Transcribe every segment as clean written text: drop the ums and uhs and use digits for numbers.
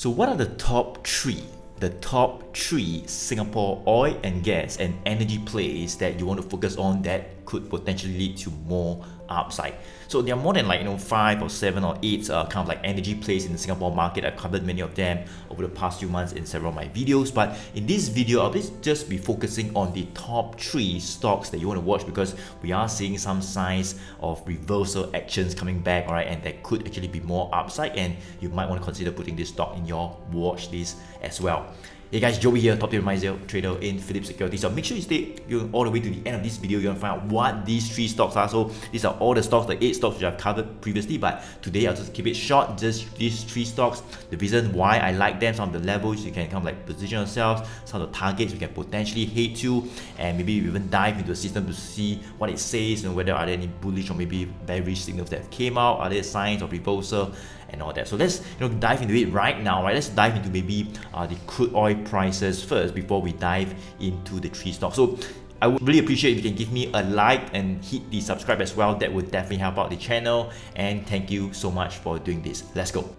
So what are the top three Singapore oil and gas and energy plays that you want to focus on that could potentially lead to more upside? So there are more than 5 or 7 or 8 kind of like energy plays in the Singapore market. I've covered many of them over the past few months in several of my videos, but in this video I'll just be focusing on the top 3 stocks that you want to watch, because we are seeing some signs of reversal actions coming back, alright, and there could actually be more upside, and you might want to consider putting this stock in your watch list as well. Hey guys, Joey here, top tier advisor, trader in Philip Securities. So make sure you stay all the way to the end of this video. You're going to find out what these 3 stocks are. So these are all the stocks, the 8 stocks which I've covered previously, but today I'll just keep it short, just these 3 stocks. The reason why I like them, some of the levels you can kind of like position yourselves, some of the targets you can potentially head to, and maybe even dive into the system to see what it says and whether are there any bullish or maybe bearish signals that have came out, are there signs of reversal and all that. So let's dive into it right now, right? Let's dive into maybe the crude oil prices first before we dive into the 3 stocks. So I would really appreciate if you can give me a like and hit the subscribe as well. That would definitely help out the channel, and thank you so much for doing this. Let's go.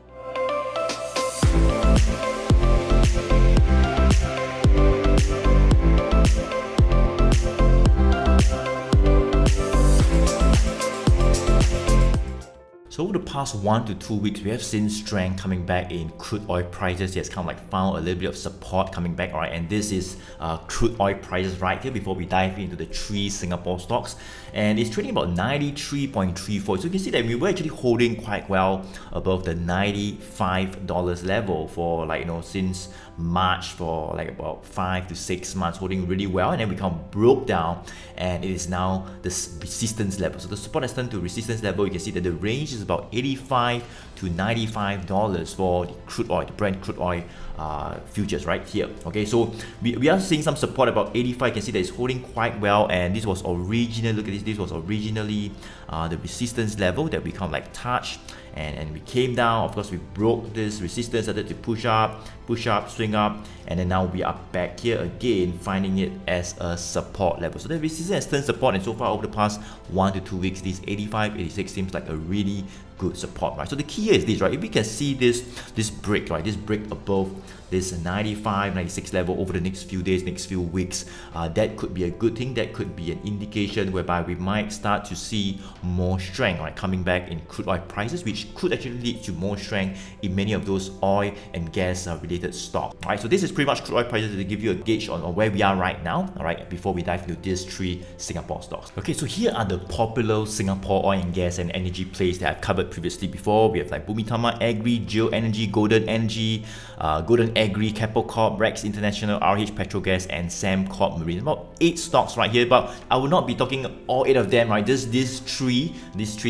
So over the past 1 to 2 weeks, we have seen strength coming back in crude oil prices. It has kind of like found a little bit of support coming back, alright, and this is crude oil prices right here before we dive into the 3 Singapore stocks, and it's trading about 93.34. So you can see that we were actually holding quite well above the $95 level for since March, for about 5 to 6 months, holding really well, and then we kind of broke down, and it is now this resistance level. So the support has turned to resistance level. You can see that the range is about $85 to $95 for the crude oil, the Brent crude oil futures right here. Okay, so we are seeing some support about 85. You can see that it's holding quite well, and this was originally, look at this was originally the resistance level that we kind of like touched, and we came down. Of course, we broke this resistance, started to push up, swing up, and then now we are back here again, finding it as a support level. So the resistance has turned support, and so far over the past 1 to 2 weeks, this 85, 86 seems like a really good support, right? So the key here is this, right? If we can see this break, right, this break above this 95, 96 level over the next few days, next few weeks, that could be a good thing. That could be an indication whereby we might start to see more strength, right, coming back in crude oil prices, which could actually lead to more strength in many of those oil and gas related stocks. Right, so this is pretty much crude oil prices to give you a gauge on where we are right now, all right, before we dive into these 3 Singapore stocks. Okay, so here are the popular Singapore oil and gas and energy plays that I've covered previously before. We have like Bumitama Agri, Geo Energy, Golden Energy, Golden Agri, Capricorn, Rex International, RH Petrogas, and Samcorp Marine. About 8 stocks right here, but I will not be talking all 8 of them, right? Just these three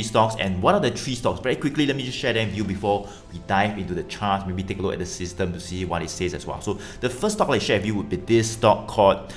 stocks. And what are the 3 stocks? Very quickly, let me just share them with you before we dive into the charts. Maybe take a look at the system to see what it says as well. So the first stock I share with you would be this stock called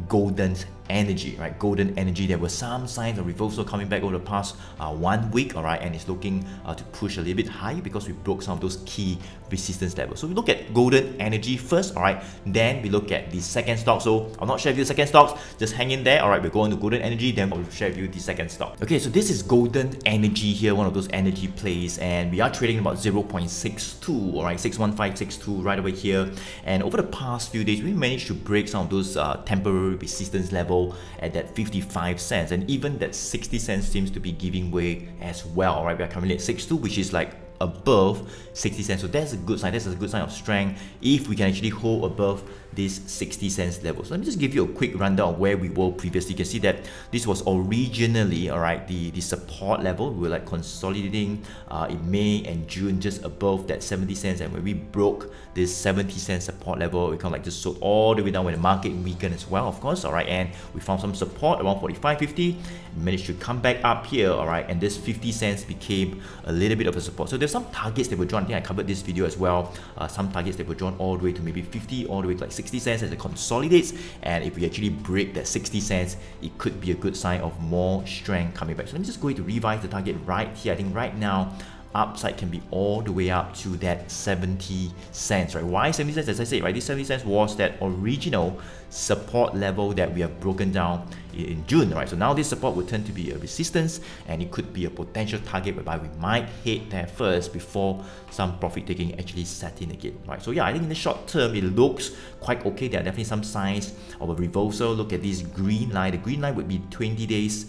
Golden Energy, right? Golden Energy. There were some signs of reversal coming back over the past 1 week, all right, and it's looking to push a little bit higher because we broke some of those key resistance levels. So we look at Golden Energy first, all right, then we look at the second stock. So I'll not share with you the second stocks, just hang in there, all right. We're going to Golden Energy, then we'll share with you the second stock. Okay, so this is Golden Energy here, one of those energy plays, and we are trading about 0.62, all right, 61562 right over here. And over the past few days, we managed to break some of those temporary resistance level at that 55 cents, and even that 60 cents seems to be giving way as well. All right, we are currently at 62, which is like above 60 cents. So that's a good sign. That's a good sign of strength if we can actually hold above this 60 cents level. So let me just give you a quick rundown of where we were previously. You can see that this was originally, all right, the support level. We were like consolidating in May and June just above that 70 cents, and when we broke this 70 cent support level, we kind of like just sold all the way down when the market weakened as well, of course, all right, and we found some support around 45.50, managed to come back up here, all right, and this 50 cents became a little bit of a support. So there's some targets that were drawn. I think I covered this video as well. Some targets that were drawn all the way to maybe 50, all the way to like 60 cents as it consolidates, and if we actually break that 60 cents, it could be a good sign of more strength coming back. So let me just go to revise the target right here. I think right now upside can be all the way up to that 70 cents, right? Why 70 cents? As I said, right, this 70 cents was that original support level that we have broken down in June, right? So now this support will turn to be a resistance, and it could be a potential target whereby we might hit there first before some profit taking actually set in again, right? So yeah, I think in the short term it looks quite okay. There are definitely some signs of a reversal. Look at this green line. The green line would be 20 days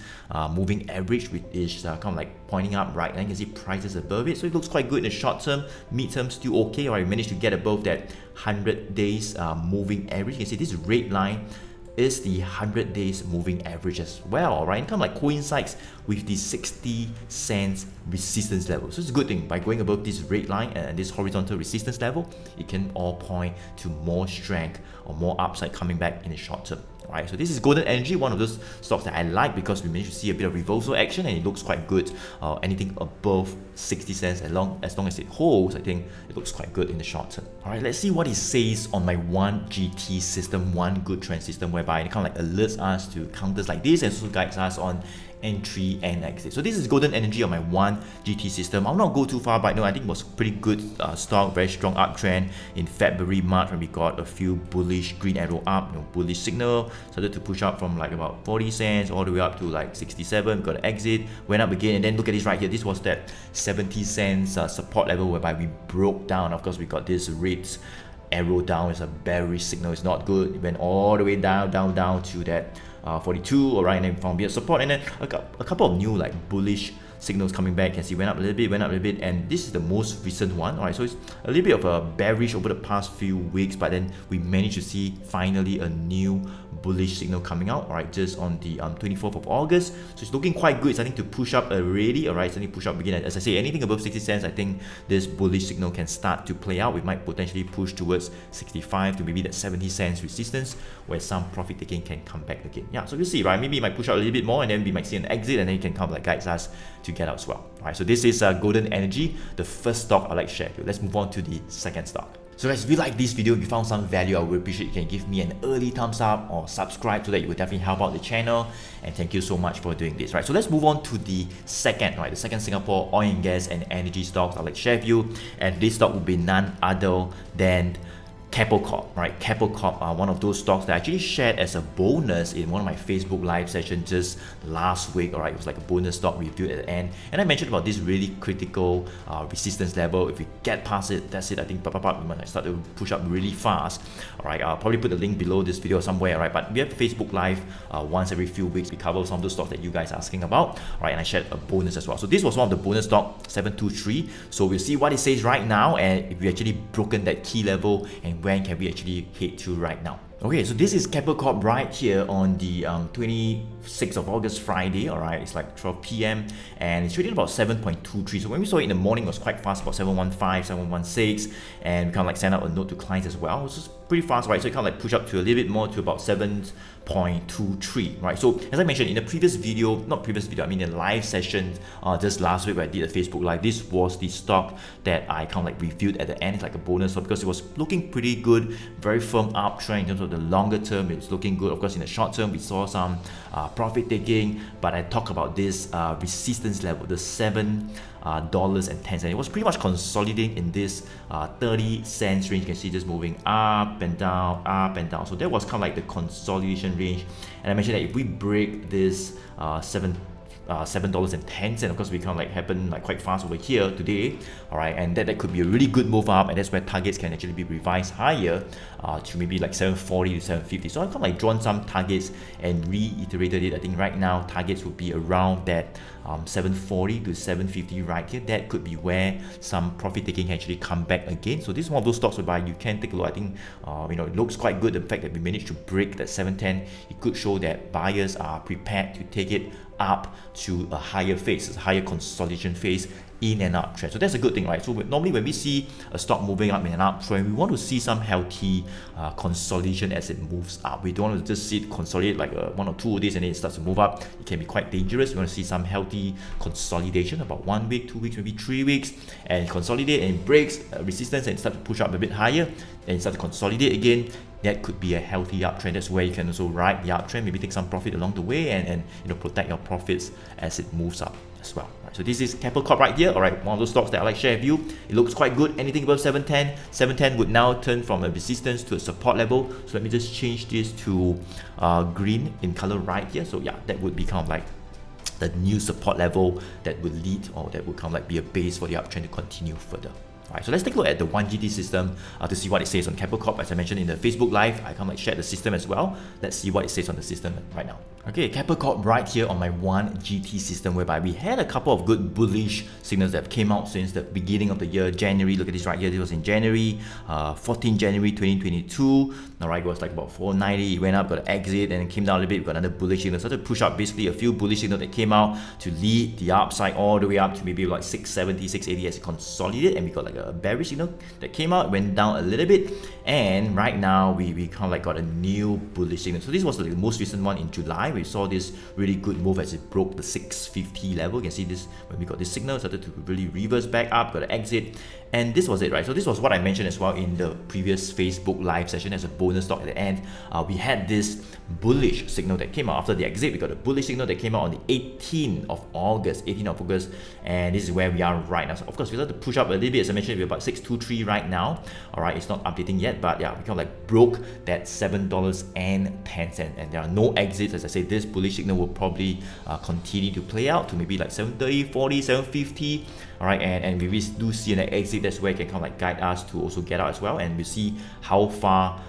moving average, which is kind of like pointing up, right? And you can see prices above it, so it looks quite good in the short term. Mid-term still okay, right? We managed to get above that 100 days moving average. You can see this red line is the 100 days moving average as well, right? It kind of like coincides with the 60 cents resistance level. So it's a good thing. By going above this red line and this horizontal resistance level, it can all point to more strength or more upside coming back in the short term. Right, so this is Golden Energy, one of those stocks that I like because we managed to see a bit of reversal action and it looks quite good. Anything above 60 cents, as long as it holds, I think it looks quite good in the short term. All right, let's see what it says on my 1GT system, one good trend system, whereby it kind of like alerts us to counters like this and also guides us on entry and exit. So this is Golden Energy on my 1GT system. I'll not go too far, but no, I think it was pretty good stock, very strong uptrend in February, March when we got a few bullish green arrow up, bullish signal, started to push up from like about 40 cents all the way up to like 67. We got an exit, went up again, and then look at this right here. This was that 70 cents support level whereby we broke down. Of course, we got this red arrow down. It's a bearish signal. It's not good. It went all the way down to that 42, alright, and then found a bit of support, and then a couple of new like bullish signals coming back. You can see went up a little bit, and this is the most recent one. Alright, so it's a little bit of a bearish over the past few weeks, but then we managed to see finally a new bullish signal coming out, alright, just on the 24th of August. So it's looking quite good. It's starting to push up already, alright, starting to push up again. As I say, anything above 60 cents, I think this bullish signal can start to play out. We might potentially push towards 65 to maybe that 70 cents resistance, where some profit taking can come back again. Yeah, so we'll see, right? Maybe it might push out a little bit more, and then we might see an exit, and then it can kind of like guides us to get out as well. Alright, so this is Golden Energy, the first stock I'd like to share with you. Let's move on to the second stock. So guys, if you like this video, if you found some value, I would appreciate you can give me an early thumbs up or subscribe, so that you will definitely help out the channel. And thank you so much for doing this. Right, so let's move on to the second, right? The second Singapore oil and gas and energy stocks I'd like to share with you. And this stock will be none other than Capricorn, right? Capricorn are one of those stocks that I actually shared as a bonus in one of my Facebook live sessions just last week. Alright, it was like a bonus stock review at the end, and I mentioned about this really critical resistance level. If we get past it, that's it. I think we might start to push up really fast. Alright, I'll probably put the link below this video somewhere. Right, but we have Facebook live once every few weeks. We cover some of those stocks that you guys are asking about. Right, and I shared a bonus as well. So this was one of the bonus stock 723. So we'll see what it says right now, and if we actually broken that key level, and when can we actually head to right now. Okay, so this is Capricorn right here on the 26th of August, Friday. Alright, it's like 12 p.m. and it's trading about 7.23. So when we saw it in the morning, it was quite fast, about 715, 716, and we kind of like sent out a note to clients as well, which is pretty fast, right? So it kind of like push up to a little bit more to about 7.23, right? So as I mentioned in the previous video, I mean the live session just last week where I did a Facebook live, this was the stock that I kind of like reviewed at the end. It's like a bonus stock because it was looking pretty good, very firm uptrend in terms of the longer term. It's looking good. Of course, in the short term, we saw some profit taking, but I talk about this resistance level, the $7.10. It was pretty much consolidating in this 30 cents range. You can see just moving up and down, up and down. So that was kind of like the consolidation range. And I mentioned that if we break this $7.10, of course we kind of like happen like quite fast over here today, all right, and that could be a really good move up, and that's where targets can actually be revised higher to maybe like 740 to 750. So I've kind of like drawn some targets and reiterated it. I think right now targets would be around that 740 to 750 right here. That could be where some profit taking can actually come back again. So this is one of those stocks whereby you can take a look. I think it looks quite good. The fact that we managed to break that 710, it could show that buyers are prepared to take it up to a higher phase, a higher consolidation phase in an uptrend. So that's a good thing, right? So normally when we see a stock moving up in an uptrend, we want to see some healthy consolidation as it moves up. We don't want to just see it consolidate like 1 or 2 days and then it starts to move up. It can be quite dangerous. We want to see some healthy consolidation, about 1 week, 2 weeks, maybe 3 weeks, and consolidate and breaks resistance and start to push up a bit higher and start to consolidate again. That could be a healthy uptrend. That's where you can also ride the uptrend, maybe take some profit along the way, and protect your profits as it moves up as well. Right? So this is Capricorn right here, all right, one of those stocks that I like to share with you. It looks quite good. Anything above 710, 710 would now turn from a resistance to a support level. So let me just change this to green in color right here. So yeah, that would become like the new support level that would lead, or that would kind of like be a base for the uptrend to continue further. Right, so let's take a look at the 1GT system to see what it says on Capricorn. As I mentioned in the Facebook Live, I kind of like shared the system as well. Let's see what it says on the system right now. Okay, Capricorn right here on my 1GT system, whereby we had a couple of good bullish signals that came out since the beginning of the year, January. Look at this right here. This was in January, 14 January 2022. All right, it was like about 490. It went up, got an exit, and it came down a little bit. Got another bullish signal. Started to push up basically a few bullish signals that came out to lead the upside all the way up to maybe like 670, 680 as it consolidated, and we got like a bearish signal that came out, went down a little bit, and right now we kind of like got a new bullish signal. So this was like the most recent one in July. We saw this really good move as it broke the 650 level. You can see this when we got this signal, started to really reverse back up, got an exit, and this was it, right? So this was what I mentioned as well in the previous Facebook Live session as a bonus stock at the end. We had this bullish signal that came out after the exit. We got a bullish signal that came out on the 18th of August, and this is where we are right now. So of course we started to push up a little bit. As I mentioned, we're about 623 right now. All right, it's not updating yet, but yeah, we kind of like broke that $7.10, and there are no exits. As I say, this bullish signal will probably continue to play out to maybe like 730, 40, 750. All right, and we do see an exit. That's where it can kind of like guide us to also get out as well, and we see how far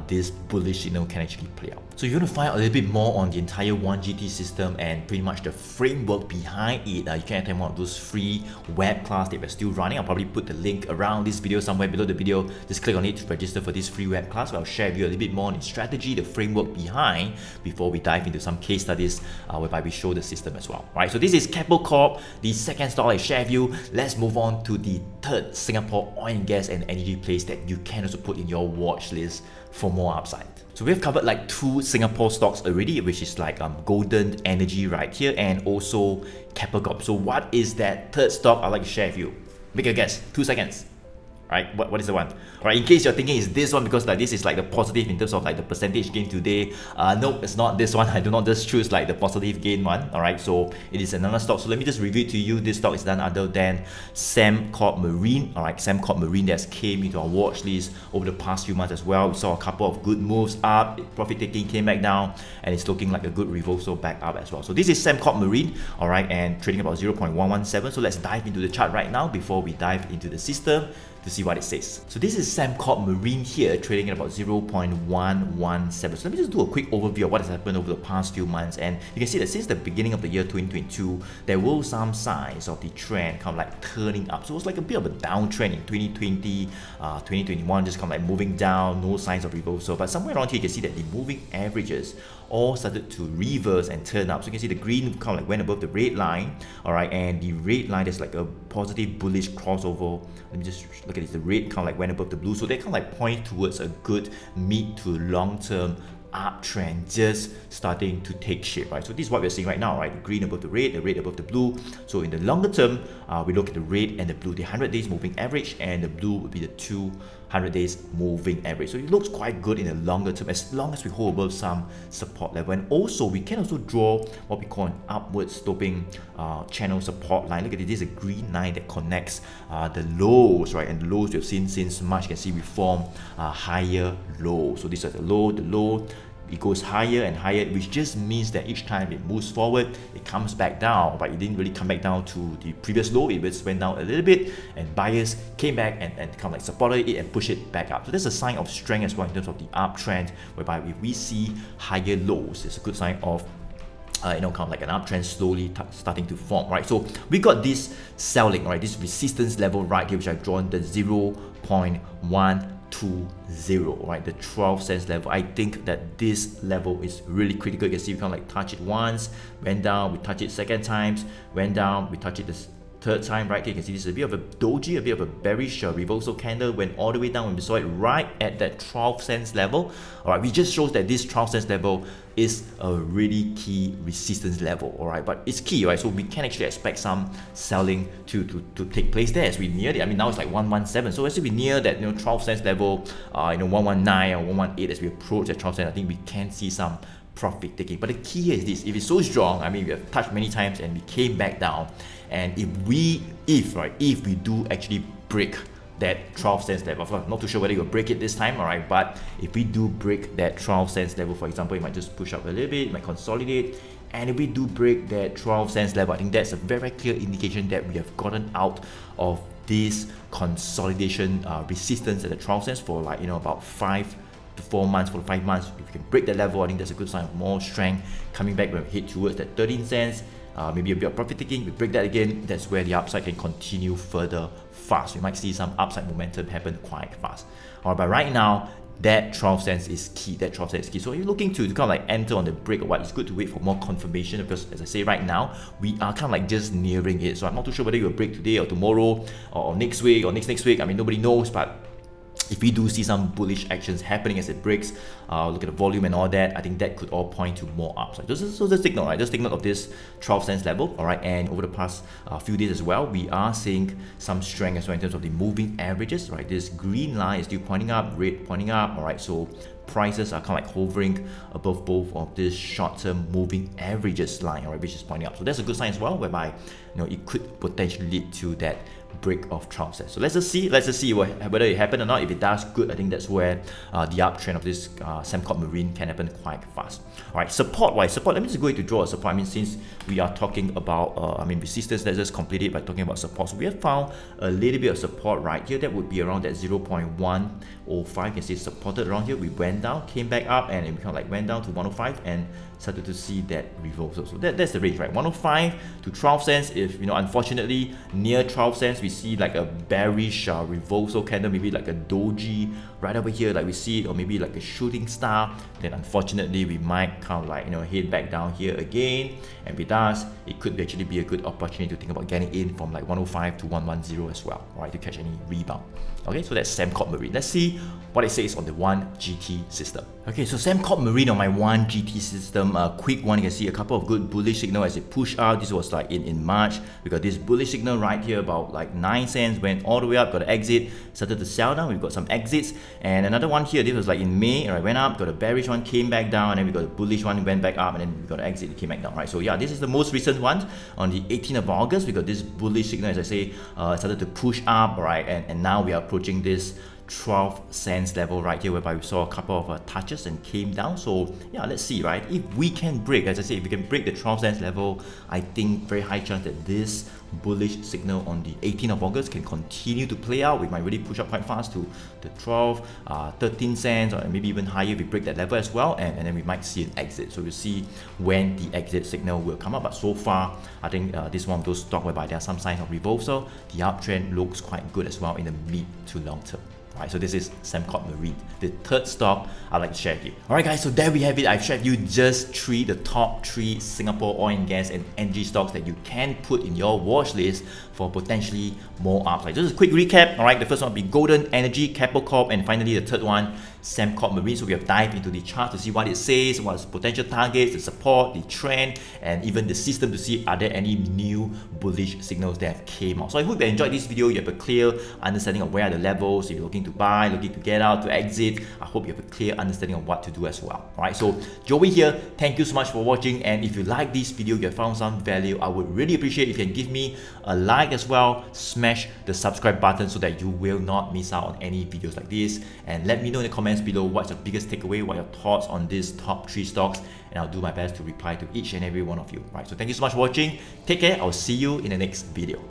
this bullish signal can actually play out. So if you want to find out a little bit more on the entire 1GT system and pretty much the framework behind it, you can attend one of those free web class that we're still running. I'll probably put the link around this video somewhere below the video. Just click on it to register for this free web class, where I'll share with you a little bit more on the strategy, the framework behind, before we dive into some case studies whereby we show the system as well. Right, so this is Capricorn, the second stock I share with you. Let's move on to the third Singapore oil and gas and energy place that you can also put in your watch list for more upside. So we've covered like two Singapore stocks already, which is like Golden Energy right here, and also Capricorn. So what is that third stock I'd like to share with you? Make a guess, 2 seconds. Right, what is the one? All right, in case you're thinking it's this one, because like this is like the positive in terms of like the percentage gain today. No, it's not this one. I do not just choose like the positive gain one. All right, so it is another stock. So let me just review it to you. This stock is none other than Sembcorp Marine. All right, Sembcorp Marine that's came into our watch list over the past few months as well. We saw a couple of good moves up, profit taking came back down, and it's looking like a good reversal back up as well. So this is Sembcorp Marine, all right, and trading about 0.117. So let's dive into the chart right now before we dive into the system to see what it says. So this is Sembcorp Marine here, trading at about 0.117. So let me just do a quick overview of what has happened over the past few months. And you can see that since the beginning of the year 2022, there were some signs of the trend kind of like turning up. So it was like a bit of a downtrend in 2020, 2021, just kind of like moving down, no signs of reversal. But somewhere around here, you can see that the moving averages all started to reverse and turn up. So you can see the green kind of like went above the red line, all right, and the red line is like a positive bullish crossover. Let me just look at this. The red kind of like went above the blue, so they kind of like point towards a good mid to long term uptrend just starting to take shape, right? So this is what we're seeing right now, right? The green above the red above the blue. So in the longer term, we look at the red and the blue, the 100 days moving average, and the blue would be the 200 days moving average. So it looks quite good in the longer term, as long as we hold above some support level. And also we can also draw what we call an upward sloping channel support line. Look at it, this is a green line that connects the lows, right? And the lows we've seen since March, you can see we form higher lows. So this is the low, it goes higher and higher, which just means that each time it moves forward, it comes back down, but it didn't really come back down to the previous low. It just went down a little bit, and buyers came back and kind of like supported it and pushed it back up. So that's a sign of strength as well in terms of the uptrend, whereby if we see higher lows, it's a good sign of kind of like an uptrend slowly starting to form, right? So we got this selling, right? This resistance level right here, which I've drawn the 0.120, right? The 12 cents level. I think that this level is really critical. You can see we kind of like touch it once, went down, we touch it second times, went down, we touch it this third time, right? You can see this is a bit of a doji, a bit of a bearish reversal candle, went all the way down, and we saw it right at that 12 cents level. All right, we just shows that this 12 cents level is a really key resistance level, all right? But it's key, right? So we can actually expect some selling to take place there as we near it. I mean, now it's like 117. So as we near that 12 cents level, 119 or 118, as we approach that 12 cents, I think we can see some profit taking. But the key here is this: if it's so strong, I mean, we have touched many times and we came back down, and if we do actually break that 12 cents level, of course, I'm not too sure whether you'll break it this time, all right, but if we do break that 12 cents level, for example, it might just push up a little bit, it might consolidate, and if we do break that 12 cents level, I think that's a very clear indication that we have gotten out of this consolidation resistance at the 12 cents for like, about 5 to 4 months, 4 to 5 months. If we can break that level, I think that's a good sign of more strength coming back when we hit towards that 13 cents. Maybe a bit of profit taking, we break that again, that's where the upside can continue further fast. We might see some upside momentum happen quite fast. Alright, but right now, that 12 cents is key. That 12 cents is key. So if you're looking to kind of like enter on the break or what, it's good to wait for more confirmation, because as I say right now, we are kind of like just nearing it. So I'm not too sure whether you'll break today or tomorrow or next week or next week. I mean, nobody knows, but if we do see some bullish actions happening as it breaks, look at the volume and all that, I think that could all point to more upside. So just take note, right? Just take note of this 12 cents level, all right? And over the past few days as well, we are seeing some strength as well in terms of the moving averages, right? This green line is still pointing up, red pointing up, all right? So prices are kind of like hovering above both of this short-term moving averages line, all right, which is pointing up. So that's a good sign as well, whereby it could potentially lead to that break of 12 cents. So let's just see whether it happened or not. If it does, good. I think that's where the uptrend of this Sembcorp Marine can happen quite fast. All right, support. Let me just go to draw a support. I mean, since we are talking about resistance, let's just complete it by talking about support. So we have found a little bit of support right here. That would be around that 0.105. You can see supported around here. We went down, came back up, and it kind of like went down to 105 and started to see that reversal. So that's the range, right? 105 to 12 cents. If unfortunately near 12 cents we see like a bearish reversal candle, maybe like a doji right over here, like we see it, or maybe like a shooting star, then unfortunately we might kind of like head back down here again. And if it does, it could actually be a good opportunity to think about getting in from like 105 to 110 as well, right, to catch any rebound. Okay, so that's Sembcorp Marine. Let's see what it says on the 1GT system. Okay, so Sembcorp Marine on my 1GT system, a quick one. You can see a couple of good bullish signal as it pushed out. This was like in March. We got this bullish signal right here about like 9 cents, went all the way up, got an exit, started to sell down. We've got some exits, and another one here. This was like in May, and I went up, got a bearish one, came back down, and then we got a bullish one, went back up, and then we got an exit, it came back down, right? So yeah, this is the most recent one. On the 18th of August, we got this bullish signal, as I say, started to push up, right? And now we are approaching this 12 cents level right here, whereby we saw a couple of touches and came down. So yeah, let's see, right? If we can break, as I say, if we can break the 12 cents level, I think very high chance that this bullish signal on the 18th of August can continue to play out. We might really push up quite fast to the 12, 13 cents, or maybe even higher if we break that level as well, and then we might see an exit. So we'll see when the exit signal will come up. But so far, I think this is one of those stocks whereby there are some signs of reversal. The uptrend looks quite good as well in the mid to long term. Right, so this is Sembcorp Marine, the third stock I'd like to share with you. Alright guys, so there we have it. I've shared you just the top 3 Singapore oil and gas and energy stocks that you can put in your watch list for potentially more upside. Just a quick recap. Alright, the first one will be Golden Energy, Capricorn, and finally the third one, Sembcorp Marine. So we have dived into the chart to see what it says, what's potential targets, the support, the trend, and even the system to see are there any new bullish signals that have came out. So I hope you enjoyed this video. You have a clear understanding of where are the levels. If you're looking to buy, looking to get out, to exit, I hope you have a clear understanding of what to do as well. Alright, so Joey here. Thank you so much for watching, and if you like this video, you have found some value, I would really appreciate if you can give me a like as well. Smash the subscribe button so that you will not miss out on any videos like this, and let me know in the comments below what's your biggest takeaway, what are your thoughts on these top 3 stocks, and I'll do my best to reply to each and every one of you. Right, so thank you so much for watching. Take care. I'll see you in the next video.